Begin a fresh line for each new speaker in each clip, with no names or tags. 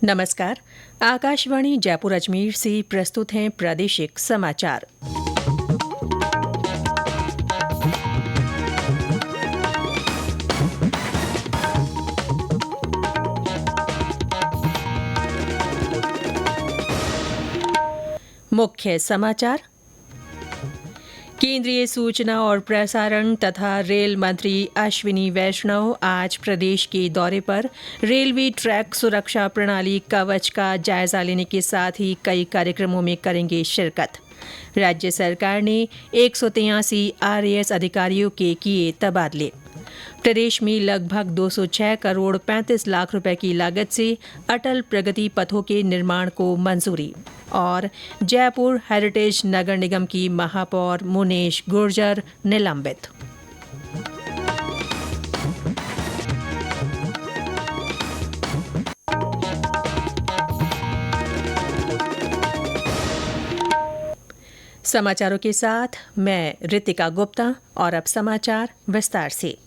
नमस्कार। आकाशवाणी जयपुर अजमेर से प्रस्तुत हैं प्रादेशिक समाचार। मुख्य समाचार। केंद्रीय सूचना और प्रसारण तथा रेल मंत्री अश्विनी वैष्णव आज प्रदेश के दौरे पर रेलवे ट्रैक सुरक्षा प्रणाली कवच का जायजा लेने के साथ ही कई कार्यक्रमों में करेंगे शिरकत। राज्य सरकार ने 183 RAS अधिकारियों के किए तबादले। प्रदेश में लगभग 206 करोड़ 35 लाख रुपए की लागत से अटल प्रगति पथों के निर्माण को मंजूरी। और जयपुर हेरिटेज नगर निगम की महापौर मुनेश गुर्जर निलंबित। समाचारों के साथ मैं रितिका गुप्ता और अब समाचार विस्तार से।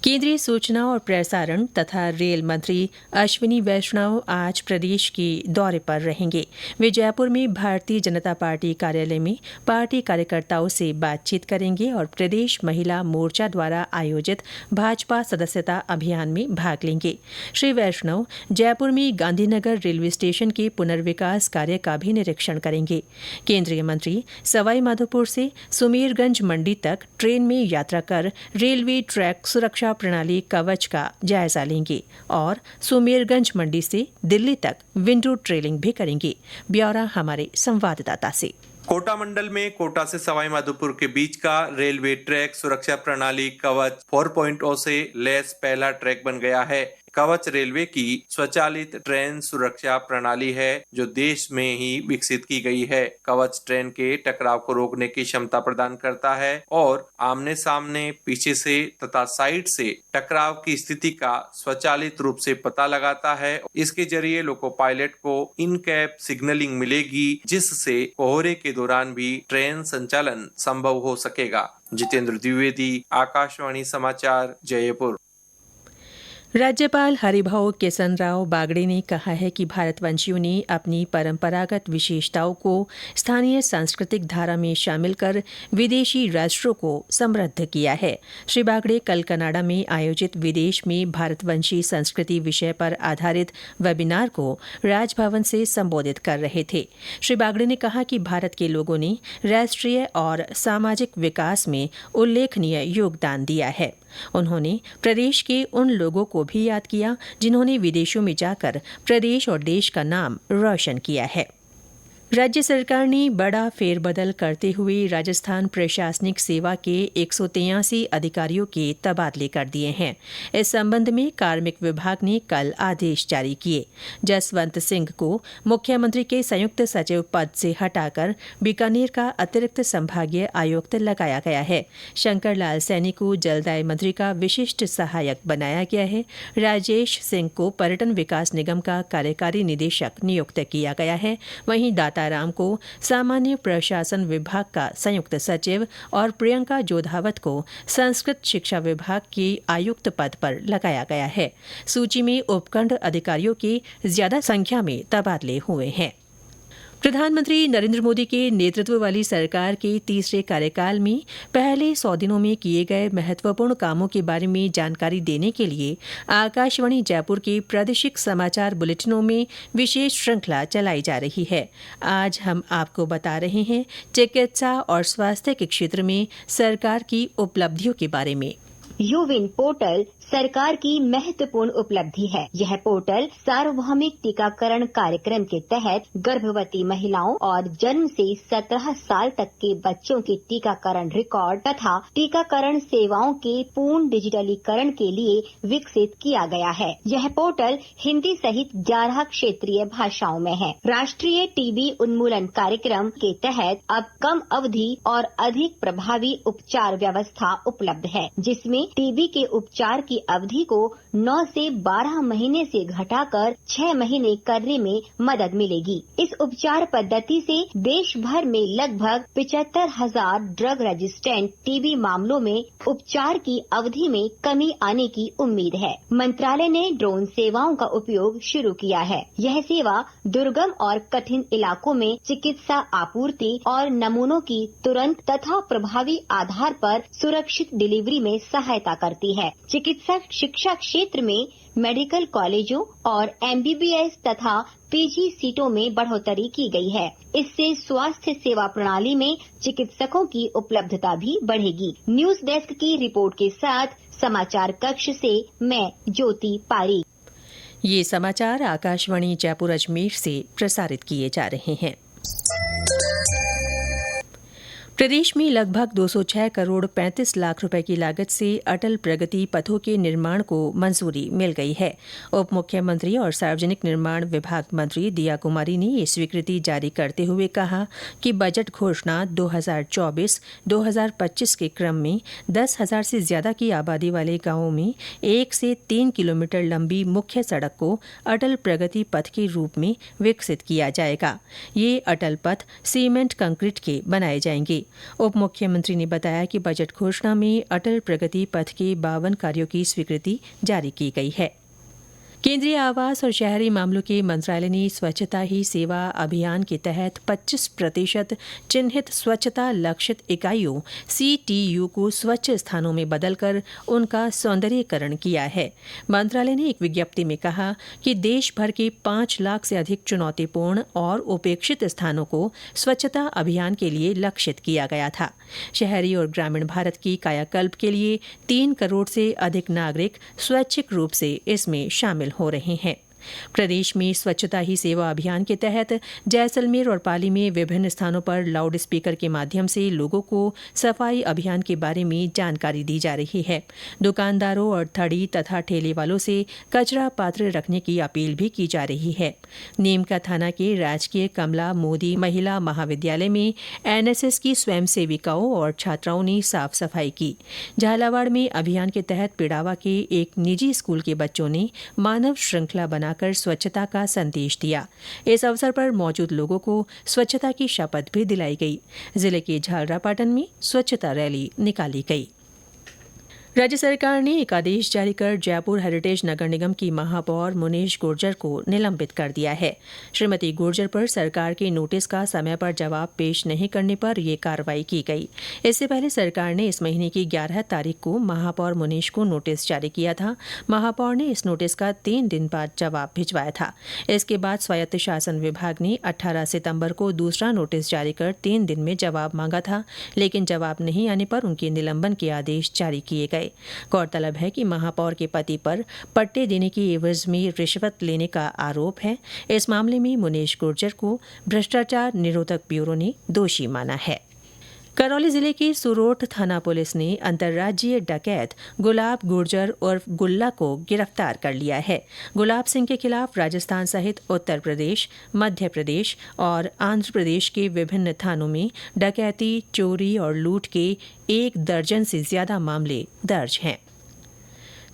केंद्रीय सूचना और प्रसारण तथा रेल मंत्री अश्विनी वैष्णव आज प्रदेश के दौरे पर रहेंगे। वे जयपुर में भारतीय जनता पार्टी कार्यालय में पार्टी कार्यकर्ताओं से बातचीत करेंगे और प्रदेश महिला मोर्चा द्वारा आयोजित भाजपा सदस्यता अभियान में भाग लेंगे। श्री वैष्णव जयपुर में गांधीनगर रेलवे स्टेशन के पुनर्विकास कार्य का भी निरीक्षण करेंगे। केंद्रीय मंत्री सवाई माधोपुर से सुमेरगंज मंडी तक ट्रेन में यात्रा कर रेलवे ट्रैक सुरक्षा प्रणाली कवच का जायजा लेंगे और सुमेरगंज मंडी से दिल्ली तक विंडो ट्रेलिंग भी करेंगे। ब्यौरा हमारे संवाददाता से।
कोटा मंडल में कोटा से सवाई माधोपुर के बीच का रेलवे ट्रैक सुरक्षा प्रणाली कवच 4.0 से लैस पहला ट्रैक बन गया है। कवच रेलवे की स्वचालित ट्रेन सुरक्षा प्रणाली है जो देश में ही विकसित की गई है। कवच ट्रेन के टकराव को रोकने की क्षमता प्रदान करता है और आमने सामने, पीछे से तथा साइड से टकराव की स्थिति का स्वचालित रूप से पता लगाता है। इसके जरिए लोको पायलट को इन कैब सिग्नलिंग मिलेगी जिससे कोहरे के दौरान भी ट्रेन संचालन संभव हो सकेगा। जितेंद्र द्विवेदी, आकाशवाणी समाचार, जयपुर।
राज्यपाल हरिभाऊ किसनराव बागड़े ने कहा है कि भारतवंशियों ने अपनी परंपरागत विशेषताओं को स्थानीय सांस्कृतिक धारा में शामिल कर विदेशी राष्ट्रों को समृद्ध किया है। श्री बागड़े कल कनाडा में आयोजित विदेश में भारतवंशी संस्कृति विषय पर आधारित वेबिनार को राजभवन से संबोधित कर रहे थे। श्री बागड़े ने कहा कि भारत के लोगों ने राष्ट्रीय और सामाजिक विकास में उल्लेखनीय योगदान दिया है। उन्होंने प्रदेश के उन लोगों को भी याद किया जिन्होंने विदेशों में जाकर प्रदेश और देश का नाम रोशन किया है। राज्य सरकार ने बड़ा फेरबदल करते हुए राजस्थान प्रशासनिक सेवा के 183 अधिकारियों के तबादले कर दिए हैं। इस संबंध में कार्मिक विभाग ने कल आदेश जारी किए। जसवंत सिंह को मुख्यमंत्री के संयुक्त सचिव पद से हटाकर बीकानेर का अतिरिक्त संभागीय आयुक्त लगाया गया है। शंकर लाल सैनी को जलदाय मंत्री का विशिष्ट सहायक बनाया गया है। राजेश सिंह को पर्यटन विकास निगम का कार्यकारी निदेशक नियुक्त किया गया है। वहीं राम को सामान्य प्रशासन विभाग का संयुक्त सचिव और प्रियंका जोधावत को संस्कृत शिक्षा विभाग के आयुक्त पद पर लगाया गया है। सूची में उपखंड अधिकारियों की ज्यादा संख्या में तबादले हुए हैं। प्रधानमंत्री नरेंद्र मोदी के नेतृत्व वाली सरकार के तीसरे कार्यकाल में पहले 100 दिनों में किए गए महत्वपूर्ण कामों के बारे में जानकारी देने के लिए आकाशवाणी जयपुर के प्रादेशिक समाचार बुलेटिनों में विशेष श्रृंखला चलाई जा रही है। आज हम आपको बता रहे हैं चिकित्सा और स्वास्थ्य के क्षेत्र में सरकार की उपलब्धियों के बारे में।
यूविन पोर्टल सरकार की महत्वपूर्ण उपलब्धि है। यह पोर्टल सार्वभौमिक टीकाकरण कार्यक्रम के तहत गर्भवती महिलाओं और जन्म से 17 साल तक के बच्चों के टीकाकरण रिकॉर्ड तथा टीकाकरण सेवाओं के पूर्ण डिजिटलीकरण के लिए विकसित किया गया है। यह पोर्टल हिंदी सहित 11 क्षेत्रीय भाषाओं में है। राष्ट्रीय टीबी उन्मूलन कार्यक्रम के तहत अब कम अवधि और अधिक प्रभावी उपचार व्यवस्था उपलब्ध है, जिसमें टीबी के उपचार की की अवधि को 9 से 12 महीने से घटाकर 6 महीने करने में मदद मिलेगी। इस उपचार पद्धति से देश भर में लगभग 75,000 ड्रग रेजिस्टेंट टीबी मामलों में उपचार की अवधि में कमी आने की उम्मीद है। मंत्रालय ने ड्रोन सेवाओं का उपयोग शुरू किया है। यह सेवा दुर्गम और कठिन इलाकों में चिकित्सा आपूर्ति और नमूनों की तुरंत तथा प्रभावी आधार पर सुरक्षित डिलीवरी में सहायता करती है। चिकित्सा शिक्षा क्षेत्र में मेडिकल कॉलेजों और MBBS तथा PG सीटों में बढ़ोतरी की गई है। इससे स्वास्थ्य सेवा प्रणाली में चिकित्सकों की उपलब्धता भी बढ़ेगी। न्यूज डेस्क की रिपोर्ट के साथ समाचार कक्ष से मैं ज्योति पारी।
ये समाचार आकाशवाणी जयपुर अजमेर से प्रसारित किए जा रहे हैं। प्रदेश में लगभग 206 करोड़ 35 लाख रुपए की लागत से अटल प्रगति पथों के निर्माण को मंजूरी मिल गई है। उप मुख्यमंत्री और सार्वजनिक निर्माण विभाग मंत्री दिया कुमारी ने ये स्वीकृति जारी करते हुए कहा कि बजट घोषणा 2024-2025 के क्रम में 10,000 से ज्यादा की आबादी वाले गांवों में 1 से 3 किलोमीटर लंबी मुख्य सड़क को अटल प्रगति पथ के रूप में विकसित किया जाएगा। ये अटल पथ सीमेंट कंक्रीट के बनाए जाएंगे। उप मुख्यमंत्री ने बताया कि बजट घोषणा में अटल प्रगति पथ के 52 कार्यों की स्वीकृति जारी की गई है। केंद्रीय आवास और शहरी मामलों के मंत्रालय ने स्वच्छता ही सेवा अभियान के तहत 25% चिन्हित स्वच्छता लक्षित इकाइयों CTU को स्वच्छ स्थानों में बदलकर उनका सौंदर्यीकरण किया है। मंत्रालय ने एक विज्ञप्ति में कहा कि देश भर के 5 लाख से अधिक चुनौतीपूर्ण और उपेक्षित स्थानों को स्वच्छता अभियान के लिए लक्षित किया गया था। शहरी और ग्रामीण भारत की कायाकल्प के लिए 3 करोड़ से अधिक नागरिक स्वैच्छिक रूप से इसमें शामिल हो रहे हैं। प्रदेश में स्वच्छता ही सेवा अभियान के तहत जैसलमेर और पाली में विभिन्न स्थानों पर लाउड स्पीकर के माध्यम से लोगों को सफाई अभियान के बारे में जानकारी दी जा रही है। दुकानदारों और थड़ी तथा ठेले वालों से कचरा पात्र रखने की अपील भी की जा रही है। नीमका थाना के राजकीय कमला मोदी महिला महाविद्यालय में NSS की स्वयं सेविकाओं और छात्राओं ने साफ सफाई की। झालावाड़ में अभियान के तहत पिड़ावा के एक निजी स्कूल के बच्चों ने मानव श्रृंखला बनाकर स्वच्छता का संदेश दिया। इस अवसर पर मौजूद लोगों को स्वच्छता की शपथ भी दिलाई गई। जिले के झालरापाटन में स्वच्छता रैली निकाली गई। राज्य सरकार ने एक आदेश जारी कर जयपुर हेरिटेज नगर निगम की महापौर मुनीश गुर्जर को निलंबित कर दिया है। श्रीमती गुर्जर पर सरकार के नोटिस का समय पर जवाब पेश नहीं करने पर यह कार्रवाई की गई। इससे पहले सरकार ने इस महीने की 11 तारीख को महापौर मुनीश को नोटिस जारी किया था। महापौर ने इस नोटिस का 3 दिन बाद जवाब भिजवाया था। इसके बाद स्वायत्त शासन विभाग ने 18 सितंबर को दूसरा नोटिस जारी कर 3 दिन में जवाब मांगा था, लेकिन जवाब नहीं आने पर उनके निलंबन के आदेश जारी किए गए। गौरतलब है कि महापौर के पति पर पट्टे देने की एवज में रिश्वत लेने का आरोप है। इस मामले में मुनीश गुर्जर को भ्रष्टाचार निरोधक ब्यूरो ने दोषी माना है। करौली जिले की सुरोठ थाना पुलिस ने अंतर्राज्यीय डकैत गुलाब गुर्जर उर्फ गुल्ला को गिरफ्तार कर लिया है। गुलाब सिंह के खिलाफ राजस्थान सहित उत्तर प्रदेश, मध्य प्रदेश और आंध्र प्रदेश के विभिन्न थानों में डकैती, चोरी और लूट के 1 दर्जन से ज्यादा मामले दर्ज हैं।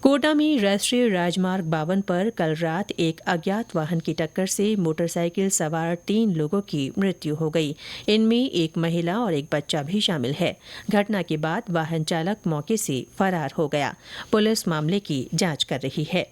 कोटा में राष्ट्रीय राजमार्ग 52 पर कल रात एक अज्ञात वाहन की टक्कर से मोटरसाइकिल सवार 3 लोगों की मृत्यु हो गई। इनमें एक महिला और एक बच्चा भी शामिल है। घटना के बाद वाहन चालक मौके से फरार हो गया। पुलिस मामले की जांच कर रही है।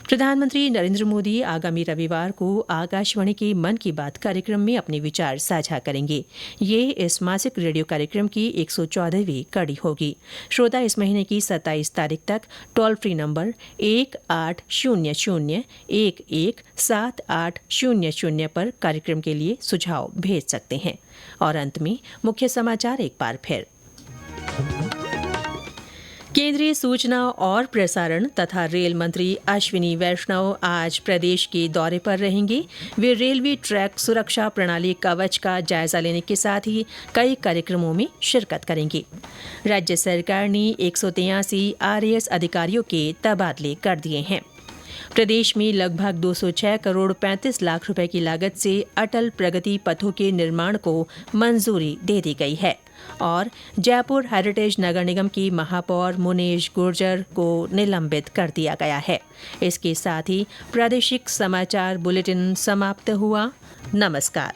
प्रधानमंत्री नरेंद्र मोदी आगामी रविवार को आकाशवाणी के मन की बात कार्यक्रम में अपने विचार साझा करेंगे। ये इस मासिक रेडियो कार्यक्रम की 114वीं कड़ी होगी। श्रोता इस महीने की 27 तारीख तक टोल फ्री नंबर 1800-117800 पर कार्यक्रम के लिए सुझाव भेज सकते हैं। और अंत में मुख्य समाचार एक बार फिर। केंद्रीय सूचना और प्रसारण तथा रेल मंत्री अश्विनी वैष्णव आज प्रदेश के दौरे पर रहेंगे। वे रेलवे ट्रैक सुरक्षा प्रणाली कवच का जायजा लेने के साथ ही कई कार्यक्रमों में शिरकत करेंगे। राज्य सरकार ने 183 RAS अधिकारियों के तबादले कर दिए हैं। प्रदेश में लगभग 206 करोड़ 35 लाख रुपए की लागत से अटल प्रगति पथों के निर्माण को मंजूरी दे दी गई है। और जयपुर हेरिटेज नगर निगम की महापौर मुनेश गुर्जर को निलंबित कर दिया गया है। इसके साथ ही प्रादेशिक समाचार बुलेटिन समाप्त हुआ। नमस्कार।